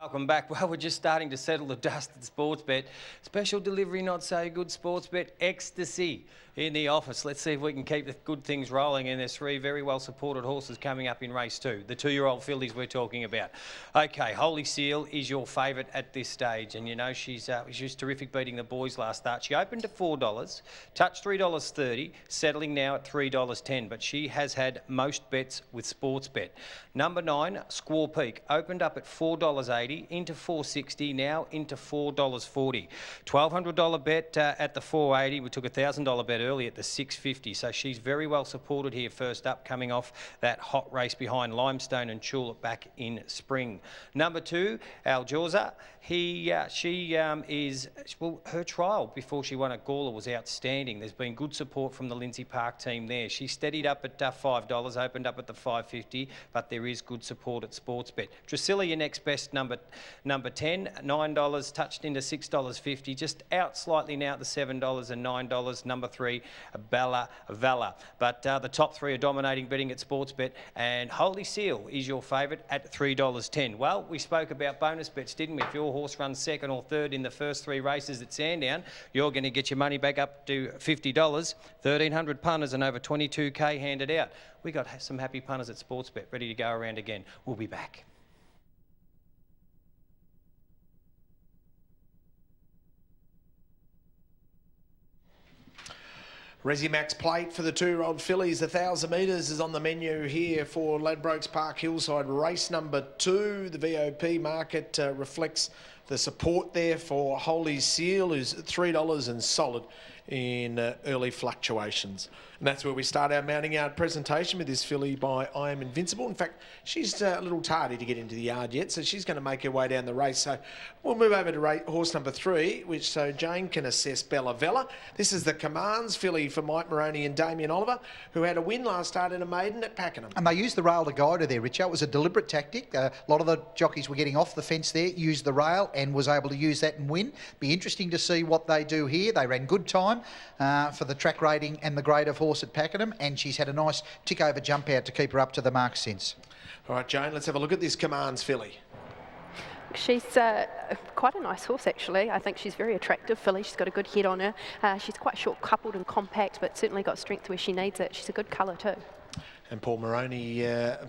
Welcome back. Well, we're just starting to settle the dust at Sportsbet. Special delivery, not so good. Sportsbet ecstasy in the office. Let's see if we can keep the good things rolling. And there's three very well supported horses coming up in race 2. The 2-year-old fillies we're talking about. Okay, Holy Seal is your favourite at this stage, and you know she's terrific beating the boys last start. She opened at $4, touched $3.30, settling now at $3.10. But she has had most bets with Sportsbet. Number 9, Squaw Peak, opened up at $4.80 into $4.60, now into $4.40. $1,200 bet at the $4.80. We took a $1,000 bet early at the $6.50. So she's very well supported here first up, coming off that hot race behind Limestone and Tulip back in spring. Number 2, Aljorza. Her trial before she won at Gawler was outstanding. There's been good support from the Lindsay Park team there. She steadied up at $5, opened up at the $5.50, but there is good support at Sportsbet. Drusilla, your next best, number 10, $9, touched into $6.50, just out slightly now at the $7 and $9. Number 3, Bella Valla. But the top 3 are dominating betting at Sportsbet, and Holy Seal is your favourite at $3.10. Well, we spoke about bonus bets, didn't we? If your horse runs second or third in the first 3 races at Sandown, you're going to get your money back up to $50. 1,300 punters and over 22k handed out. We got some happy punters at Sportsbet ready to go around again. We'll be back. Resimax plate for the 2-year-old fillies. 1,000 metres is on the menu here for Ladbrokes Park Hillside race number 2. The VOP market reflects the support there for Holy Seal, who's $3 and solid in early fluctuations. And that's where we start our mounting yard presentation with this filly by I Am Invincible. In fact, she's a little tardy to get into the yard yet, so she's going to make her way down the race. So we'll move over to horse number 3, so Jane can assess Bella Vella. This is the Commands filly for Mike Moroney and Damien Oliver, who had a win last start in a maiden at Pakenham. And they used the rail to guide her there, Richo. It was a deliberate tactic. A lot of the jockeys were getting off the fence there, used the rail and was able to use that and win. Be interesting to see what they do here. They ran good time for the track rating and the grade of horse at Pakenham, and she's had a nice tick-over jump out to keep her up to the mark since. All right, Jane, let's have a look at this Commands filly. She's quite a nice horse, actually. I think she's very attractive filly. She's got a good head on her. She's quite short-coupled and compact, but certainly got strength where she needs it. She's a good colour too. And Paul Moroney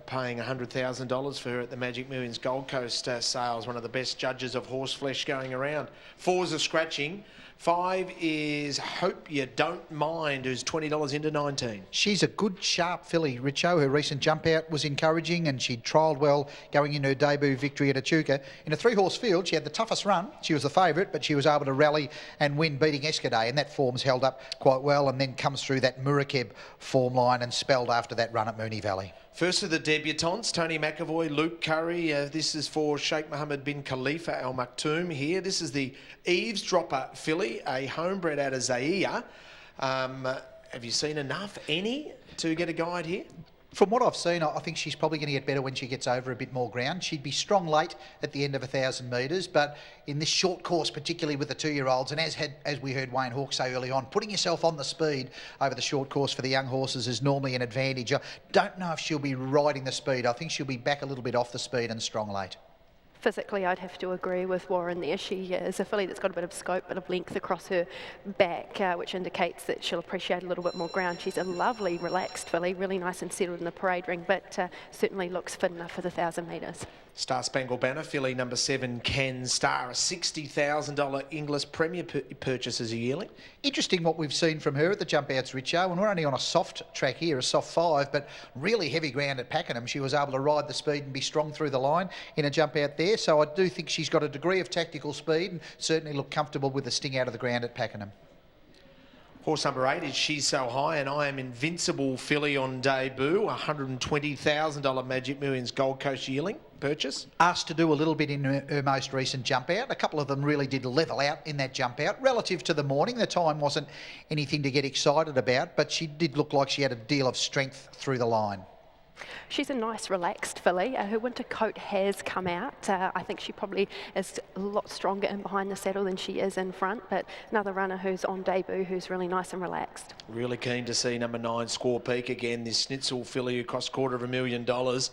paying $100,000 for her at the Magic Millions Gold Coast sales. One of the best judges of horse flesh going around. 4's a scratching. 5 is Hope You Don't Mind, who's $20 into 19. She's a good, sharp filly, Richo. Her recent jump out was encouraging, and she trialled well going in her debut victory at Echuca. In a 3-horse field, she had the toughest run. She was the favourite, but she was able to rally and win, beating Escaday, and that form's held up quite well, and then comes through that Murakeb form line and spelled after that run at Moonee Valley. First of the debutantes, Tony McAvoy, Luke Curry. This is for Sheikh Mohammed bin Khalifa Al Maktoum here. This is the Eavesdropper filly, a homebred out of Zaire. Have you seen enough, any, to get a guide here? From what I've seen, I think she's probably going to get better when she gets over a bit more ground. She'd be strong late at the end of 1,000 metres, but in this short course, particularly with the 2-year-olds, and as we heard Wayne Hawke say early on, putting yourself on the speed over the short course for the young horses is normally an advantage. I don't know if she'll be riding the speed. I think she'll be back a little bit off the speed and strong late. Physically, I'd have to agree with Warren there. She is a filly that's got a bit of scope, bit of length across her back, which indicates that she'll appreciate a little bit more ground. She's a lovely, relaxed filly, really nice and settled in the parade ring, but certainly looks fit enough for the 1,000 metres. Star Spangled Banner, filly number 7, Can Star, a $60,000 Inglis Premier purchase as a yearling. Interesting what we've seen from her at the jump outs, Richo, and we're only on a soft track here, a soft 5, but really heavy ground at Pakenham. She was able to ride the speed and be strong through the line in a jump out there, so I do think she's got a degree of tactical speed and certainly look comfortable with the sting out of the ground at Pakenham. Horse number 8 is She's So High, and I Am Invincible filly on debut, $120,000 Magic Millions Gold Coast yearling purchase. Asked to do a little bit in her most recent jump out. A couple of them really did level out in that jump out. Relative to the morning, the time wasn't anything to get excited about, but she did look like she had a deal of strength through the line. She's a nice, relaxed filly. Her winter coat has come out. I think she probably is a lot stronger in behind the saddle than she is in front, but another runner who's on debut who's really nice and relaxed. Really keen to see number 9, Squaw Peak again, this Schnitzel filly who cost $250,000.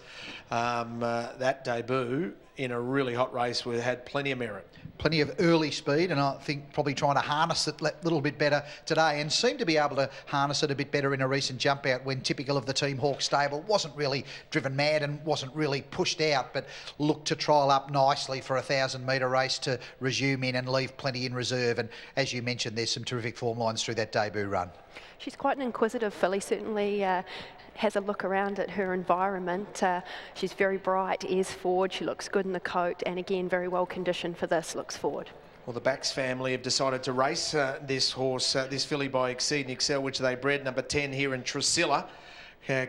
That debut in a really hot race where had plenty of merit. Plenty of early speed, and I think probably trying to harness it a little bit better today, and seemed to be able to harness it a bit better in a recent jump out when typical of the Team Hawk stable. Wasn't really driven mad and wasn't really pushed out, but looked to trial up nicely for a 1,000-metre race to resume in and leave plenty in reserve. And as you mentioned, there's some terrific form lines through that debut run. She's quite an inquisitive filly, certainly has a look around at her environment. She's very bright, ears forward, she looks good in the coat, and again, very well conditioned for this, looks forward. Well, the Bax family have decided to race this horse, this filly by Exceed and Excel, which they bred, number 10 here in Trisilla.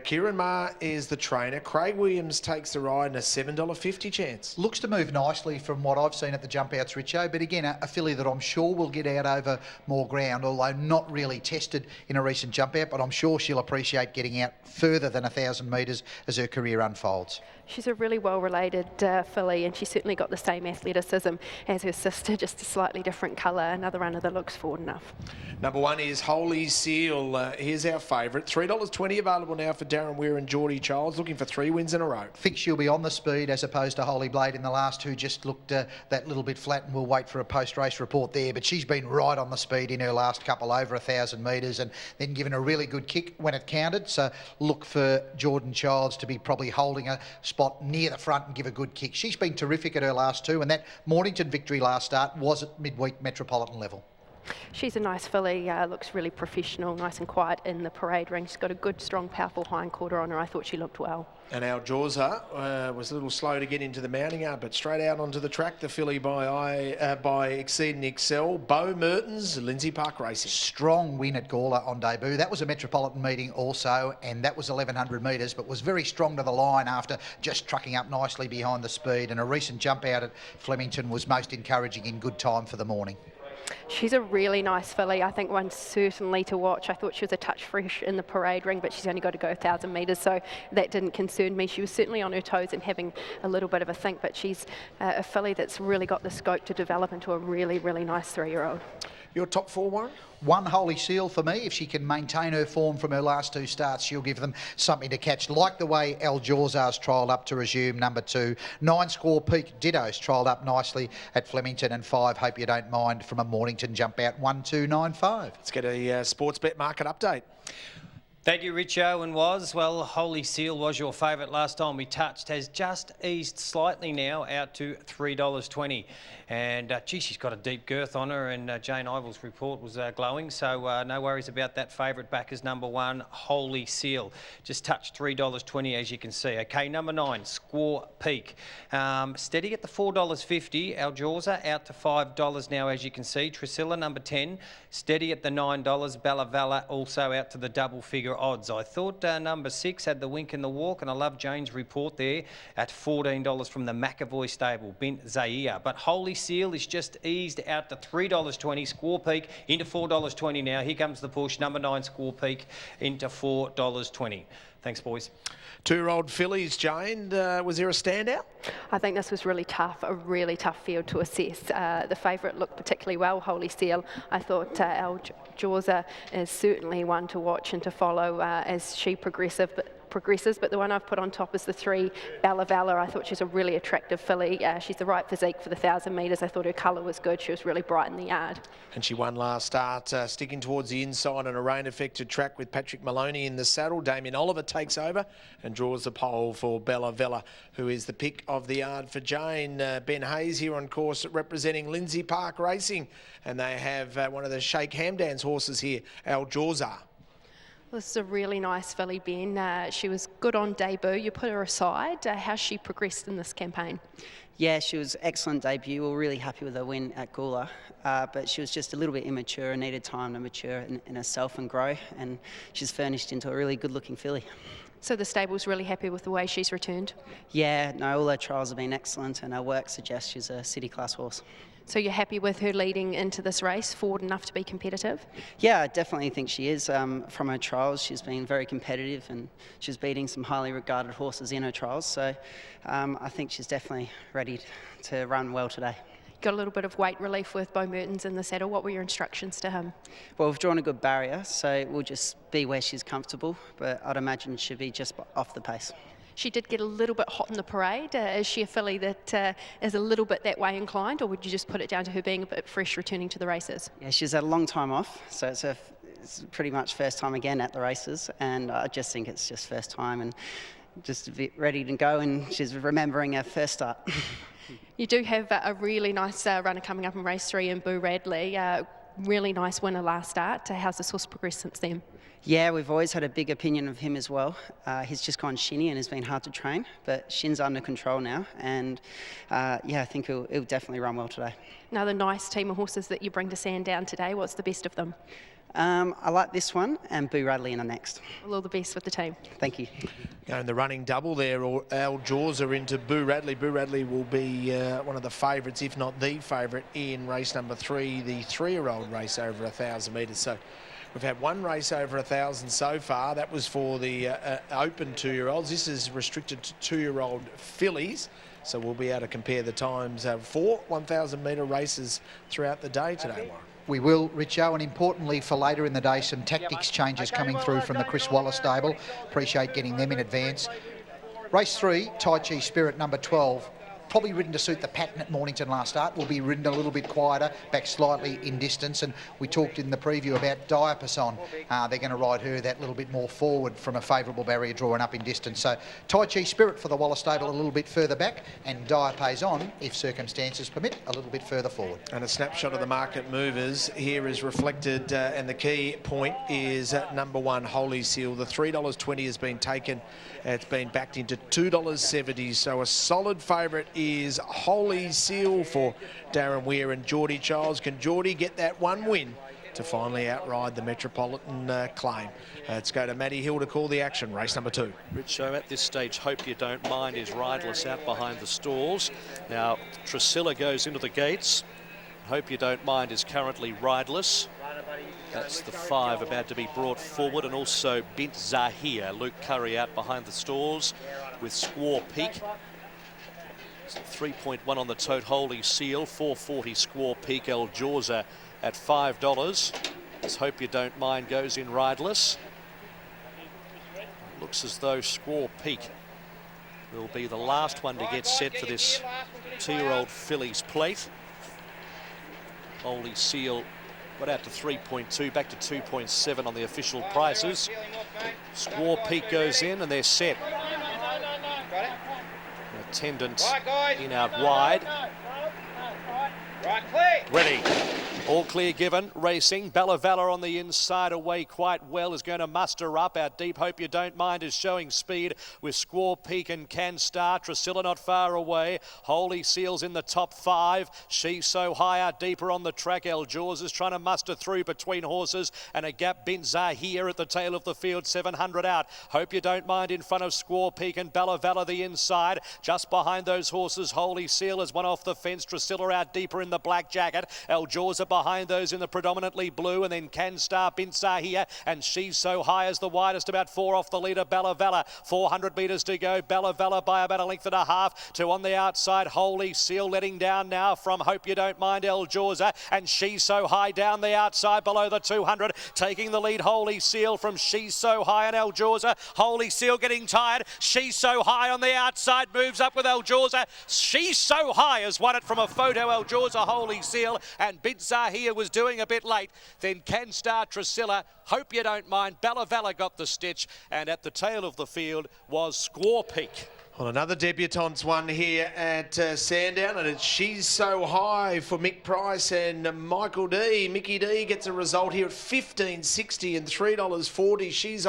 Kieran Maher is the trainer. Craig Williams takes the ride and a $7.50 chance. Looks to move nicely from what I've seen at the jump outs, Richo, but again, a filly that I'm sure will get out over more ground, although not really tested in a recent jump out, but I'm sure she'll appreciate getting out further than 1,000 metres as her career unfolds. She's a really well-related filly, and she's certainly got the same athleticism as her sister, just a slightly different colour. Another runner that looks forward enough. Number 1 is Holy Seal. Here's our favourite. $3.20 available now for Darren Weir and Geordie Childs, looking for 3 wins in a row. Think she'll be on the speed as opposed to Holy Blade in the last, who just looked that little bit flat, and we'll wait for a post-race report there. But she's been right on the speed in her last couple, over 1,000 metres, and then given a really good kick when it counted. So look for Jordan Childs to be probably holding a spot near the front and give a good kick. She's been terrific at her last 2, and that Mornington victory last start was at midweek metropolitan level. She's a nice filly, looks really professional, nice and quiet in the parade ring. She's got a good, strong, powerful hind quarter on her. I thought she looked well. And our Jawser was a little slow to get into the mounting yard, but straight out onto the track, the filly by Exceed and Excel. Bo Mertens, Lindsay Park Racing. Strong win at Gawler on debut. That was a metropolitan meeting also, and that was 1,100 metres, but was very strong to the line after just trucking up nicely behind the speed. And a recent jump out at Flemington was most encouraging in good time for the morning. She's a really nice filly. I think one certainly to watch. I thought she was a touch fresh in the parade ring, but she's only got to go 1,000 metres, so that didn't concern me. She was certainly on her toes and having a little bit of a think, but she's a filly that's really got the scope to develop into a really, really nice 3-year-old. Your top 4, Warren? 1 Holy Seal for me. If she can maintain her form from her last 2 starts, she'll give them something to catch. Like the way Al Jawzar's trialled up to resume, number 2. 9 Squaw Peak Ditto's trialled up nicely at Flemington, and 5 Hope You Don't Mind from a Mornington jump out, 1-2-9-5. Let's get a sports bet market update. Thank you, Richo and Woz. Well, Holy Seal was your favourite last time we touched. Has just eased slightly now out to $3.20. And, gee, she's got a deep girth on her, and Jane Ivel's report was glowing, so no worries about that. Favourite back is number 1, Holy Seal. Just touched $3.20, as you can see. Okay, number 9, Squaw Peak. Steady at the $4.50. Our Jawser out to $5 now, as you can see. Trisilla, number 10, steady at the $9. Bella Valla also out to the double figure odds. I thought number 6 had the wink and the walk, and I love Jane's report there at $14 from the McAvoy stable, Bint Zaire. But Holy Seal is just eased out to $3.20. Squaw Peak into $4.20 now. Here comes the push. Number 9, Squaw Peak into $4.20. Thanks, boys. 2-year-old fillies, Jane. Was there a standout? I think this was really tough, a really tough field to assess. The favourite looked particularly well, Holy Seal. I thought Al Jawser is certainly one to watch and to follow as she progresses, but the one I've put on top is the 3, Bella Valla. I thought she's a really attractive filly. She's the right physique for the 1,000 metres. I thought her colour was good. She was really bright in the yard. And she won last start, sticking towards the inside on a rain-affected track with Patrick Maloney in the saddle. Damien Oliver takes over and draws the pole for Bella Valla, who is the pick of the yard for Jane. Ben Hayes here on course representing Lindsay Park Racing, and they have one of the Sheikh Hamdan's horses here, Al Jawzar. This is a really nice filly, Ben. She was good on debut. You put her aside. How's she progressed in this campaign? Yeah, she was excellent debut. We were really happy with her win at Gawler, but she was just a little bit immature and needed time to mature in herself and grow, and she's furnished into a really good-looking filly. So the stable's really happy with the way she's returned? Yeah, no, all her trials have been excellent, and her work suggests she's a city-class horse. So you're happy with her leading into this race, forward enough to be competitive? Yeah, I definitely think she is. From her trials, she's been very competitive, and she's beating some highly regarded horses in her trials. So I think she's definitely ready to run well today. Got a little bit of weight relief with Bo Mertens in the saddle. What were your instructions to him? Well, we've drawn a good barrier, so we'll just be where she's comfortable, but I'd imagine she'll be just off the pace. She did get a little bit hot in the parade. Is she a filly that is a little bit that way inclined, or would you just put it down to her being a bit fresh returning to the races? Yeah, she's had a long time off, so it's pretty much first time again at the races, and I just think it's just first time and just a bit ready to go, and she's remembering her first start. You do have a really nice runner coming up in race 3 in Boo Radley. Really nice winner last start. How's this horse progressed since then? Yeah, we've always had a big opinion of him as well. He's just gone shinny and has been hard to train, but Shin's under control now, and yeah, I think he'll definitely run well today. Another nice team of horses that you bring to Sandown today. What's the best of them? I like this one and Boo Radley in the next. Well, all the best with the team. Thank you. Going the running double there, or Al Jorza into Boo Radley. Boo Radley will be one of the favourites, if not the favourite, in race number 3, the 3-year-old race over 1,000 metres. So we've had one race over 1,000 so far. That was for the open 2-year-olds. This is restricted to 2-year-old fillies. So we'll be able to compare the times for 1,000 metre races throughout the day today, Warren. We will, Richo, and importantly for later in the day, some tactics changes coming through from the Chris Waller stable. Appreciate getting them in advance. Race 3, Tai Chi Spirit number 12. Probably ridden to suit the pattern at Mornington last start. Will be ridden a little bit quieter, back slightly in distance. And we talked in the preview about Diapason. They're going to ride her that little bit more forward from a favourable barrier draw and up in distance. So Tai Chi Spirit for the Waller stable a little bit further back, and Diapason, if circumstances permit, a little bit further forward. And a snapshot of the market movers here is reflected, and the key point is number 1, Holy Seal. The $3.20 has been taken. It's been backed into $2.70. So a solid favourite is Holy Seal for Darren Weir and Geordie Childs. Can Geordie get that one win to finally outride the Metropolitan claim? Let's go to Matty Hill to call the action. Race number 2. Richo, at this stage, Hope You Don't Mind is riderless out behind the stalls. Now, Trisilla goes into the gates. Hope You Don't Mind is currently riderless. That's the 5 about to be brought forward, and also Bint Zahir. Luke Curry out behind the stalls with Squaw Peak. 3.1 on the tote, Holy Seal, 4.40 Squaw Peak, El Jorza at $5. As Hope You Don't Mind goes in riderless. Looks as though Squaw Peak will be the last one to get set for this 2-year-old fillies plate. Holy Seal got out to 3.2, back to 2.7 on the official prices. Squaw Peak goes in and they're set. Attendant in out wide. Ready. All clear given. Racing. Bella Valor on the inside away quite well. Is going to muster up. Our Deep Hope You Don't Mind is showing speed with Squaw Peak and Can Star. Trisilla not far away. Holy Seal's in the top 5. She's So High out deeper on the track. El Jaws is trying to muster through between horses, and a gap. Bint Zahir at the tail of the field. 700 out. Hope You Don't Mind in front of Squaw Peak and Bella Valor the inside. Just behind those horses, Holy Seal is one off the fence. Trisilla out deeper in the black jacket. El Jaws behind those in the predominantly blue, and then Can Star, Bint Zahir, and She's So High as the widest, about 4 off the leader, Bella Valor. 400 metres to go. Bella Valor by about a length and a half to on the outside. Holy Seal letting down now from Hope You Don't Mind, El Jorza, and She's So High down the outside below the 200, taking the lead. Holy Seal from She's So High and El Jorza. Holy Seal getting tired. She's So High on the outside, moves up with El Jorza. She's So High has won it from a photo. El Jorza, Holy Seal, and Bint Zahir was doing a bit late. Then Can Star, Trisilla, Hope You Don't Mind, Bella Valor got the stitch, and at the tail of the field was Squaw Peak. Well, another debutante's one here at Sandown, and it's She's So High for Mick Price and Michael D. Mickey D gets a result here at $15.60 and $3.40. She's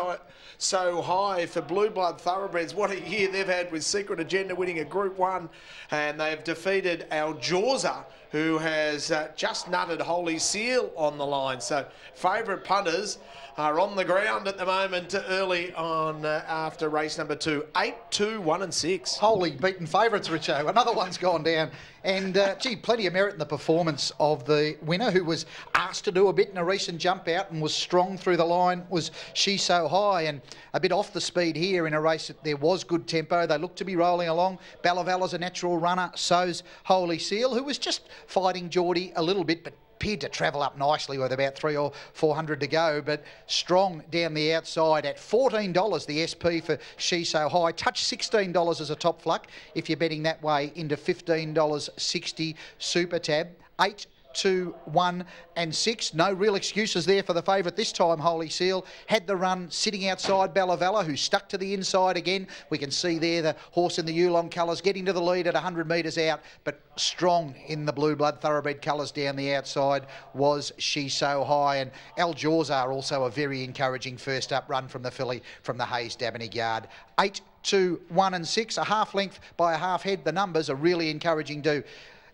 So High for Blue Blood Thoroughbreds. What a year they've had with Secret Agenda winning a Group 1, and they've defeated Al Jorza, who has just nutted Holy Seal on the line. So favourite punters are on the ground at the moment early on after race number 2. 8, 2, 1 and 6. Holy beaten favourites, Richo. Another one's gone down. And, gee, plenty of merit in the performance of the winner, who was asked to do a bit in a recent jump out and was strong through the line, was She's So High, and a bit off the speed here in a race that there was good tempo. They look to be rolling along. Bella Valor's a natural runner. So's Holy Seal, who was just fighting Geordie a little bit, but appeared to travel up nicely with about 300 or 400 to go, but strong down the outside at $14 the SP for She So High. Touch $16 as a top fluck if you're betting that way into $15.60 Super Tab. 8, 2, 1 and 6. No real excuses there for the favourite this time, Holy Seal. Had the run sitting outside Bella, who stuck to the inside again. We can see there the horse in the Yulong colours getting to the lead at 100 metres out, but strong in the blue blood thoroughbred colours down the outside was She So High. And Al Jawzar also a very encouraging first up run from the filly from the Hayes Davenant yard. 8, 2, 1 and 6, a half length by a half head. The numbers are really encouraging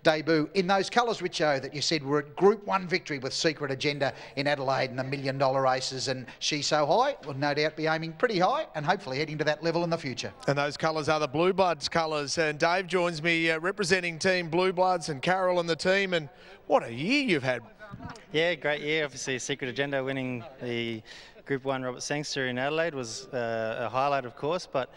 debut in those colours, Richo, that you said were at Group 1 victory with Secret Agenda in Adelaide and the $1 million races. And She So High will no doubt be aiming pretty high and hopefully heading to that level in the future. And those colours are the Blue Bloods colours. And Dave joins me representing Team Blue Bloods, and Carol and the team. And what a year you've had. Yeah, great year. Obviously, Secret Agenda winning the Group 1 Robert Sangster in Adelaide was a highlight, of course, but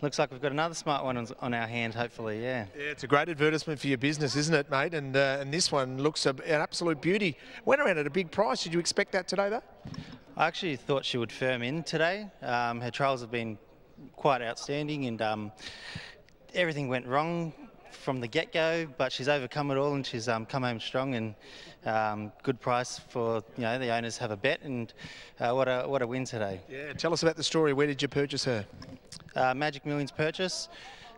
looks like we've got another smart one on our hand, hopefully, yeah. Yeah, it's a great advertisement for your business, isn't it, mate? And this one looks an absolute beauty. Went around at a big price. Did you expect that today, though? I actually thought she would firm in today. Her trials have been quite outstanding, and everything went wrong from the get-go, but she's overcome it all, and she's come home strong, and good price for, the owners have a bet, and what a win today. Yeah, tell us about the story. Where did you purchase her? Magic Millions purchase,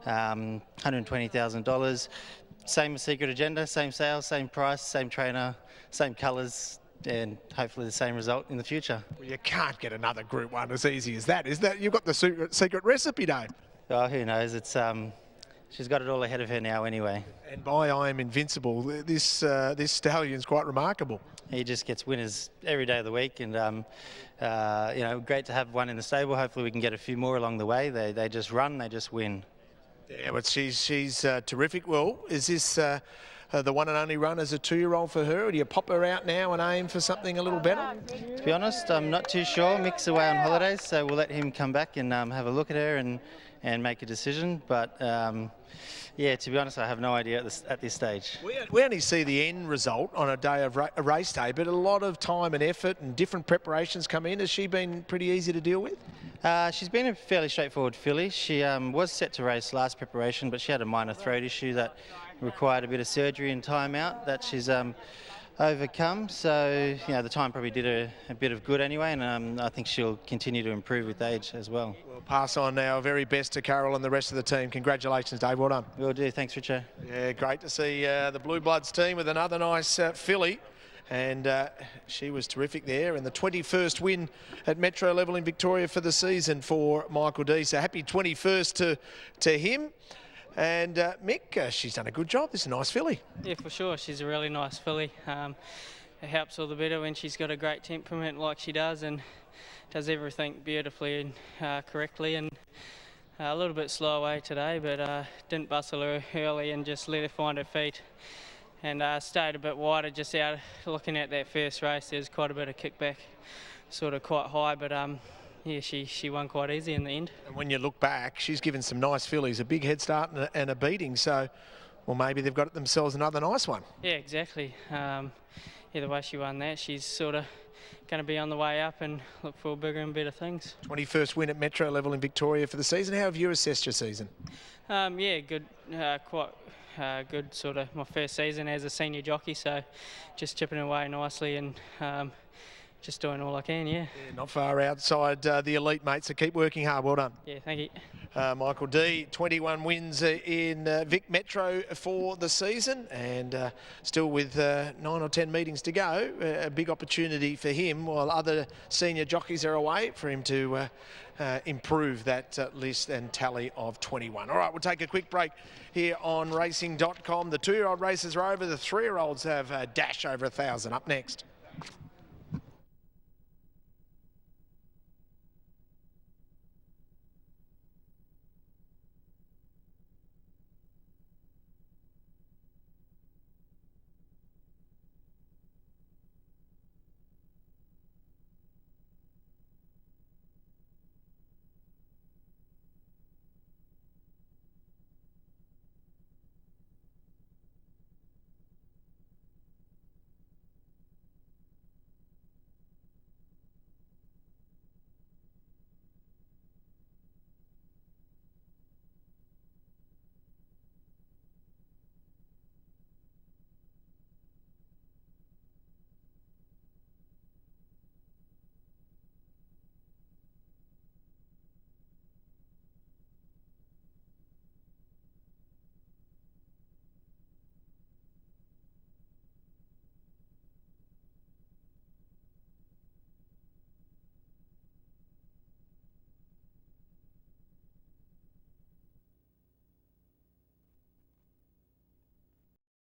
$120,000. Same as Secret Agenda, same sales, same price, same trainer, same colours, and hopefully the same result in the future. Well, you can't get another Group 1 as easy as that, is that? You've got the secret recipe, Dave. Oh, who knows? It's she's got it all ahead of her now anyway. And by I Am Invincible, this stallion's quite remarkable. He just gets winners every day of the week, and great to have one in the stable. Hopefully we can get a few more along the way. They just run, they just win. Yeah, but she's terrific. Well, is this the one and only run as a 2-year-old for her, or do you pop her out now and aim for something a little better? To be honest, I'm not too sure. Mick's away on holidays, so we'll let him come back and have a look at her and make a decision. But yeah, to be honest, I have no idea at this stage. We only see the end result on a day of a race day, but a lot of time and effort and different preparations come in. Has she been pretty easy to deal with? She's been a fairly straightforward filly. She was set to race last preparation, but she had a minor throat issue that required a bit of surgery and time out that she's overcome. So, the time probably did her a bit of good anyway, and I think she'll continue to improve with age as well. We'll pass on now. Very best to Carol and the rest of the team. Congratulations, Dave. Well done. Will do. Thanks, Richo. Yeah, great to see the Blue Bloods team with another nice filly. And she was terrific there. And the 21st win at Metro level in Victoria for the season for Michael D. So happy 21st to him. And Mick, she's done a good job. This is a nice filly. Yeah, for sure. She's a really nice filly. It helps all the better when she's got a great temperament like she does, and does everything beautifully and correctly. And a little bit slow away today, but didn't bustle her early and just let her find her feet. And stayed a bit wider just out looking at that first race. There's quite a bit of kickback, sort of quite high, but yeah, she won quite easy in the end. And when you look back, she's given some nice fillies a big head start and a beating. So, well, maybe they've got themselves another nice one. Yeah, exactly. Yeah, the way she won that, she's sort of going to be on the way up and look for bigger and better things. 21st win at Metro level in Victoria for the season. How have you assessed your season? Yeah, good, quite good, sort of my first season as a senior jockey, so just chipping away nicely and just doing all I can, yeah. Not far outside the elite, mate, so keep working hard. Well done. Yeah, thank you. Michael D, 21 wins in Vic Metro for the season, and still with 9 or 10 meetings to go, a big opportunity for him while other senior jockeys are away for him to improve that list and tally of 21. All right, we'll take a quick break here on racing.com. The 2-year-old races are over. The 3-year-olds have a dash over 1,000 up next.